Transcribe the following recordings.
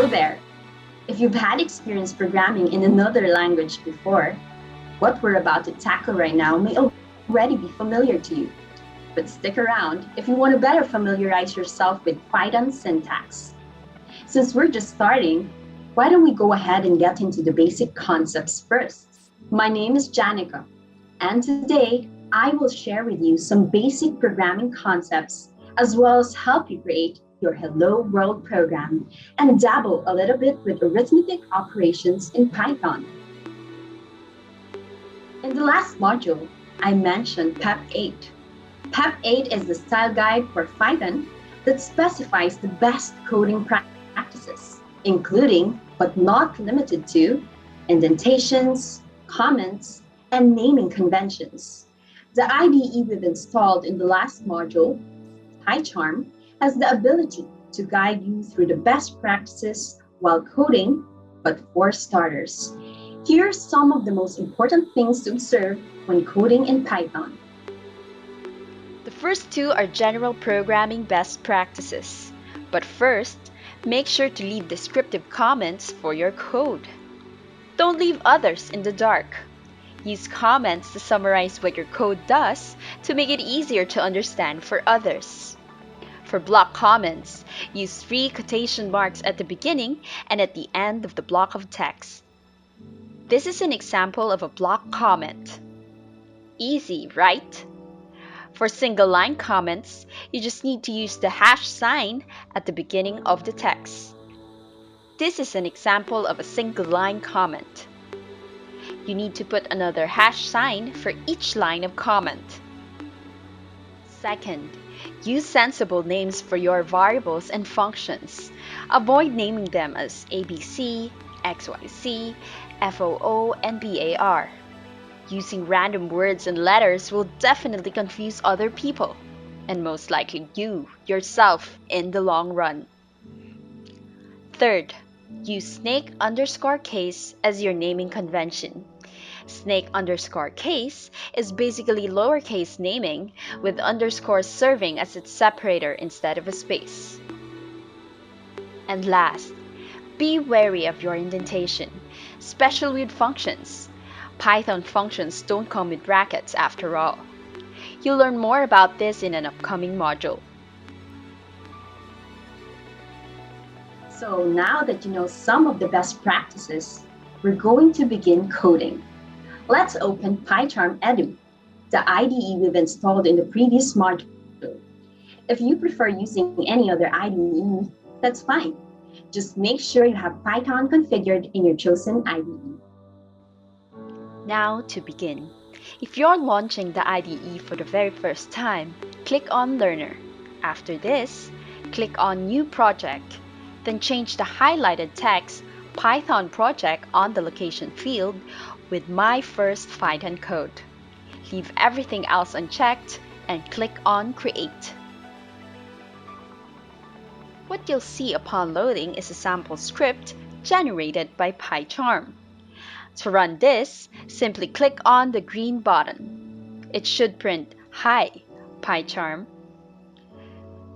there! If you've had experience programming in another language before, what we're about to tackle right now may already be familiar to you. But stick around if you want to better familiarize yourself with Python syntax. Since we're just starting, why don't we go ahead and get into the basic concepts first? My name is Janica, and today I will share with you some basic programming concepts as well as help you create your Hello World program and dabble a little bit with arithmetic operations in Python. In the last module, I mentioned PEP 8. PEP 8 is the style guide for Python that specifies the best coding practices, including, but not limited to, indentations, comments, and naming conventions. The IDE we've installed in the last module, PyCharm, has the ability to guide you through the best practices while coding, but for starters, here are some of the most important things to observe when coding in Python. The first two are general programming best practices. But first, make sure to leave descriptive comments for your code. Don't leave others in the dark. Use comments to summarize what your code does to make it easier to understand for others. For block comments, use 3 quotation marks at the beginning and at the end of the block of text. This is an example of a block comment. Easy, right? For single-line comments, you just need to use the hash sign at the beginning of the text. This is an example of a single-line comment. You need to put another hash sign for each line of comment. Second, use sensible names for your variables and functions. Avoid naming them as ABC, XYZ, FOO, and BAR. Using random words and letters will definitely confuse other people, and most likely you, yourself, in the long run. Third, use snake underscore case as your naming convention. Snake underscore case is basically lowercase naming with underscore serving as its separator instead of a space. And last, be wary of your indentation, especially with functions. Python functions don't come with brackets after all. You'll learn more about this in an upcoming module. So now that you know some of the best practices, we're going to begin coding. Let's open PyCharm Edu, the IDE we've installed in the previous module. If you prefer using any other IDE, that's fine. Just make sure you have Python configured in your chosen IDE. Now to begin. If you're launching the IDE for the very first time, click on Learner. After this, click on New Project. Then change the highlighted text Python Project on the location field with My First Python Code. Leave everything else unchecked and click on Create. What you'll see upon loading is a sample script generated by PyCharm. To run this, simply click on the green button. It should print, "Hi, PyCharm."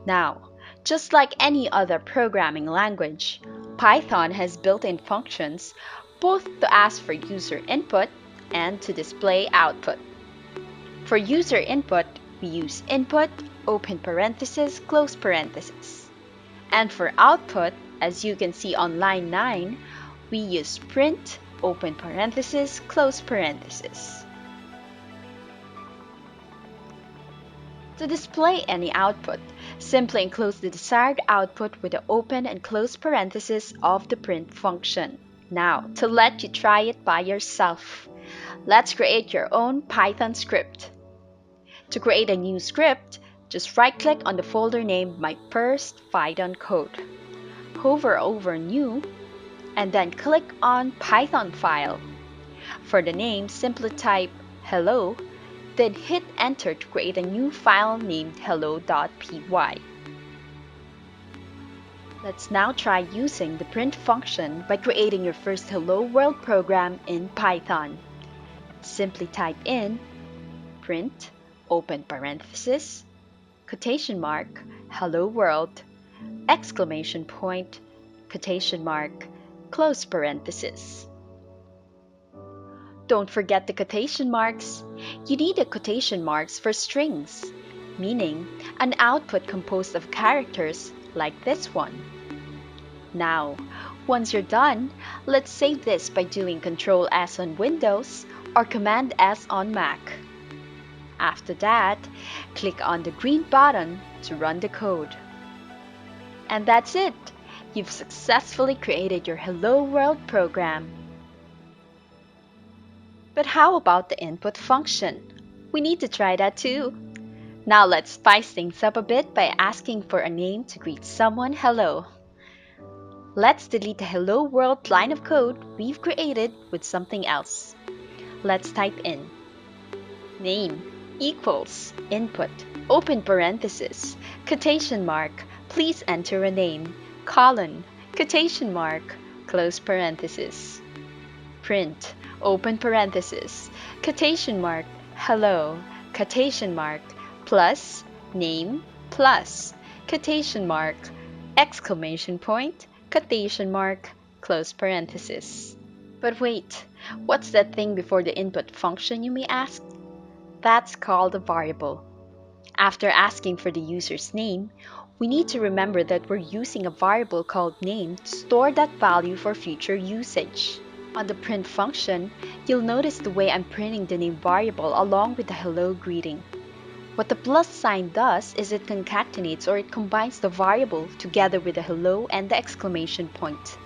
Now, just like any other programming language, Python has built-in functions both to ask for user input and to display output. For user input, we use input, open parenthesis, close parenthesis. And for output, as you can see on line 9, we use print, open parenthesis, close parenthesis. To display any output, simply enclose the desired output with the open and close parenthesis of the print function. Now, to let you try it by yourself, let's create your own Python script. To create a new script, just right-click on the folder named My First Python Code. Hover over New, and then click on Python File. For the name, simply type hello, then hit enter to create a new file named hello.py. Let's now try using the print function by creating your first Hello World program in Python. Simply type in print, open parenthesis, quotation mark, hello world, exclamation point, quotation mark, close parenthesis. Don't forget the quotation marks. You need the quotation marks for strings, meaning an output composed of characters like this one. Now, once you're done, let's save this by doing Ctrl S on Windows or Command S on Mac. After that, click on the green button to run the code. And that's it! You've successfully created your Hello World program. But how about the input function? We need to try that too. Now let's spice things up a bit by asking for a name to greet someone hello. Let's delete the Hello World line of code we've created with something else. Let's type in name equals input, open parenthesis, quotation mark, please enter a name, colon, quotation mark, close parenthesis. Print, open parenthesis, quotation mark, hello, quotation mark, plus, name, plus, quotation mark, exclamation point, quotation mark, close parenthesis. But wait, what's that thing before the input function, you may ask? That's called a variable. After asking for the user's name, we need to remember that we're using a variable called name to store that value for future usage. On the print function, you'll notice the way I'm printing the name variable along with the hello greeting. What the plus sign does is it concatenates or it combines the variable together with the hello and the exclamation point.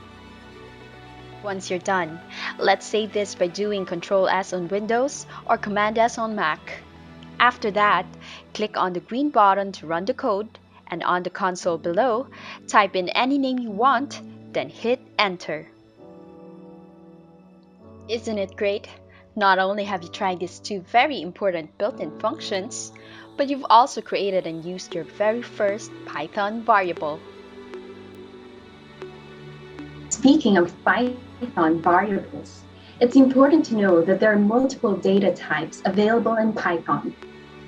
Once you're done, let's save this by doing Ctrl S on Windows or Command S on Mac. After that, click on the green button to run the code, and on the console below, type in any name you want, then hit Enter. Isn't it great? Not only have you tried these two very important built-in functions, but you've also created and used your very first Python variable. Speaking of Python variables, it's important to know that there are multiple data types available in Python,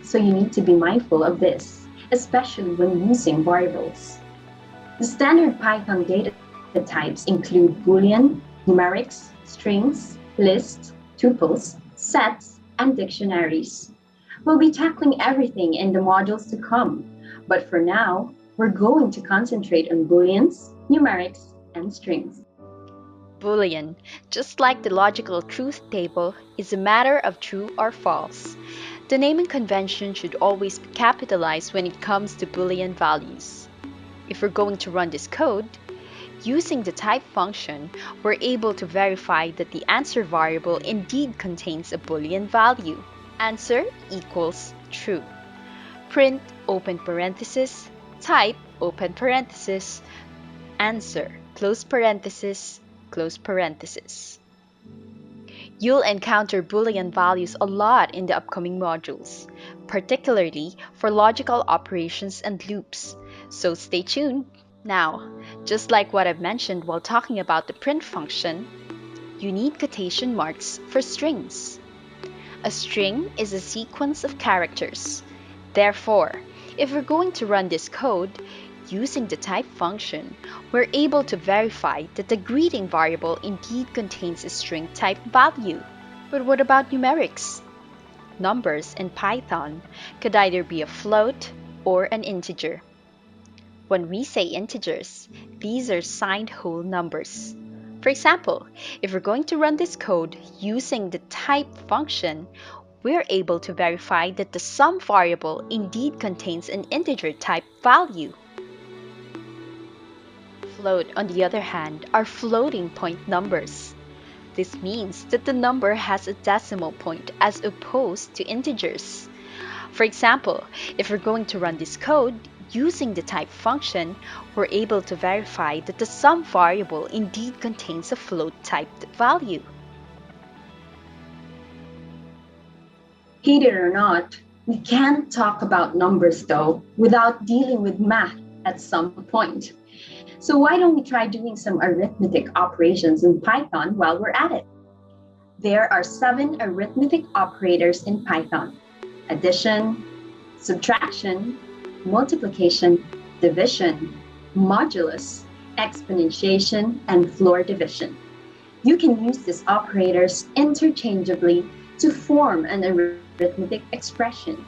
so you need to be mindful of this, especially when using variables. The standard Python data types include Boolean, numerics, strings, lists, tuples, sets, and dictionaries. We'll be tackling everything in the modules to come, but for now, we're going to concentrate on Booleans, numerics, and strings. Boolean, just like the logical truth table, is a matter of true or false. The naming convention should always be capitalized when it comes to Boolean values. If we're going to run this code, using the type function, we're able to verify that the answer variable indeed contains a Boolean value. Answer equals true. Print, open parenthesis, type, open parenthesis, answer, close parenthesis, close parenthesis. You'll encounter Boolean values a lot in the upcoming modules, particularly for logical operations and loops, so stay tuned. Now, just like what I've mentioned while talking about the print function, you need quotation marks for strings. A string is a sequence of characters. Therefore, if we're going to run this code, using the type function, we're able to verify that the greeting variable indeed contains a string type value. But what about numerics? Numbers in Python could either be a float or an integer. When we say integers, these are signed whole numbers. For example, if we're going to run this code using the type function, we're able to verify that the sum variable indeed contains an integer type value. Float, on the other hand, are floating point numbers. This means that the number has a decimal point as opposed to integers. For example, if we're going to run this code using the type function, we're able to verify that the sum variable indeed contains a float typed value. Hate it or not, we can't talk about numbers though without dealing with math at some point. So why don't we try doing some arithmetic operations in Python while we're at it? There are 7 arithmetic operators in Python: addition, subtraction, multiplication, division, modulus, exponentiation, and floor division. You can use these operators interchangeably to form an arithmetic expression.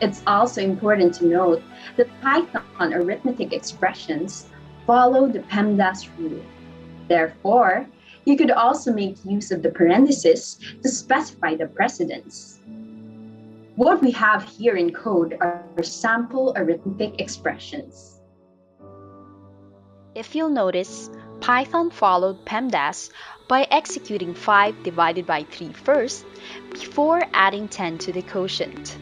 It's also important to note that Python arithmetic expressions follow the PEMDAS rule. Therefore, you could also make use of the parentheses to specify the precedence. What we have here in code are sample arithmetic expressions. If you'll notice, Python followed PEMDAS by executing 5 divided by 3 first before adding 10 to the quotient.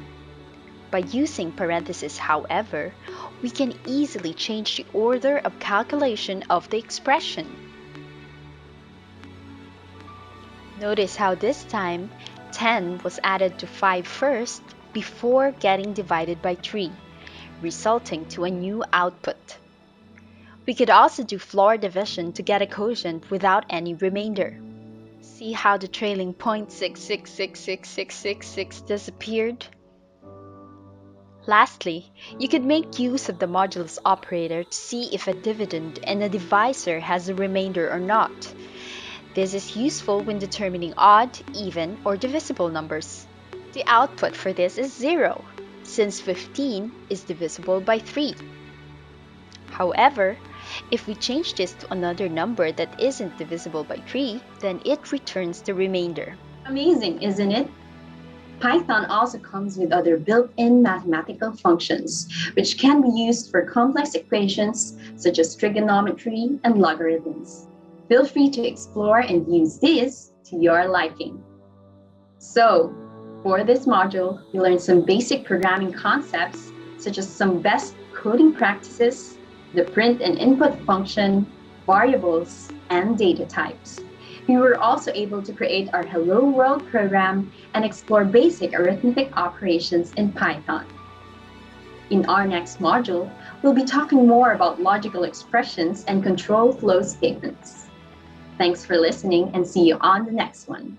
By using parentheses, however, we can easily change the order of calculation of the expression. Notice how this time 10 was added to 5 first before getting divided by 3, resulting to a new output. We could also do floor division to get a quotient without any remainder. See how the trailing 0.6666666 disappeared? Lastly, you could make use of the modulus operator to see if a dividend in a divisor has a remainder or not. This is useful when determining odd, even, or divisible numbers. The output for this is 0, since 15 is divisible by 3. However, if we change this to another number that isn't divisible by 3, then it returns the remainder. Amazing, isn't it? Python also comes with other built-in mathematical functions, which can be used for complex equations such as trigonometry and logarithms. Feel free to explore and use these to your liking. So, for this module, we learned some basic programming concepts, such as some best coding practices, the print and input function, variables, and data types. We were also able to create our Hello World program and explore basic arithmetic operations in Python. In our next module, we'll be talking more about logical expressions and control flow statements. Thanks for listening and see you on the next one.